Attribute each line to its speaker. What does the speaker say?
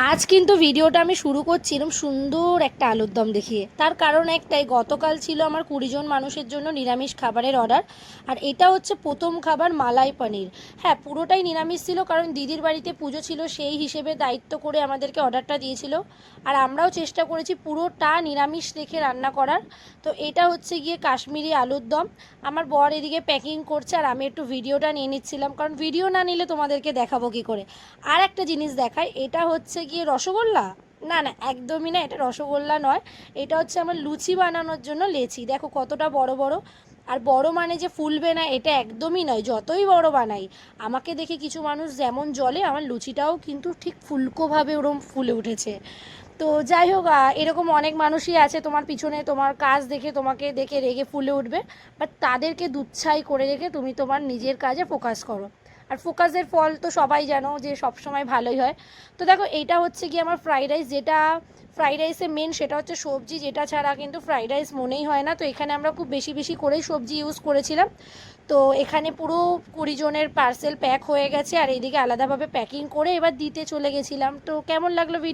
Speaker 1: আজ কিন্তু ভিডিওটা আমি শুরু করছিলাম সুন্দর একটা আলুর দম দেখিয়ে। তার কারণ একটাই, গতকাল ছিল আমার 20 জন মানুষের জন্য নিরামিষ খাবারের অর্ডার। আর এটা হচ্ছে প্রথম খাবার মালাই পনির। হ্যাঁ, পুরোটাই নিরামিষ ছিল, কারণ দিদির বাড়িতে পুজো ছিল, সেই হিসেবে দায়িত্ব করে আমাদেরকে অর্ডারটা দিয়েছিল। আর আমরাও চেষ্টা করেছি পুরোটা নিরামিষ রেখে রান্না করার। তো এটা হচ্ছে গিয়ে কাশ্মীরি আলুর দম। আমার বর এদিকে প্যাকিং করছে আর আমি একটু ভিডিওটা নিয়ে নিচ্ছিলাম, কারণ ভিডিও না নিলে তোমাদেরকে দেখাবো কী করে। আর একটা জিনিস দেখায়, এটা হচ্ছে গিয়ে রসগোল্লা। না না, একদমই না, এটা রসগোল্লা নয়। এটা হচ্ছে আমার লুচি বানানোর জন্য লেচি। দেখো কতটা বড় বড়। আর বড় মানে যে ফুলবে না এটা একদমই নয়, যতই বড় বানাই আমাকে দেখে কিছু মানুষ যেমন জ্বলে, আমার লুচিটাও কিন্তু ঠিক ফুলকোভাবে ওরম ফুলে উঠেছে। তো যাই হোক, এরকম অনেক মানুষই আছে তোমার পিছনে তোমার কাজ দেখে তোমাকে দেখে রেগে ফুলে উঠবে, বাট তাদেরকে দুচ্ছাই করে রেখে তুমি তোমার নিজের কাজে ফোকাস করো। আর ফোকাসের ফল তো সবাই জানো যে সব সময় ভালোই হয়। তো দেখো এইটা হচ্ছে কি আমার ফ্রাইড রাইস, যেটা ফ্রাইড রাইসে মেন সেটা হচ্ছে সবজি, যেটা ছাড়া কিন্তু ফ্রাইড রাইস মনেই হয় না। তো এখানে আমরা খুব বেশি বেশি করেই সবজি ইউজ করেছিলাম। তো এখানে পুরো 20 জনের পার্সেল প্যাক হয়ে গেছে, আর এইদিকে আলাদাভাবে প্যাকিং করে এবার দিতে চলে গেছিলাম। তো কেমন লাগলো ভিডিও?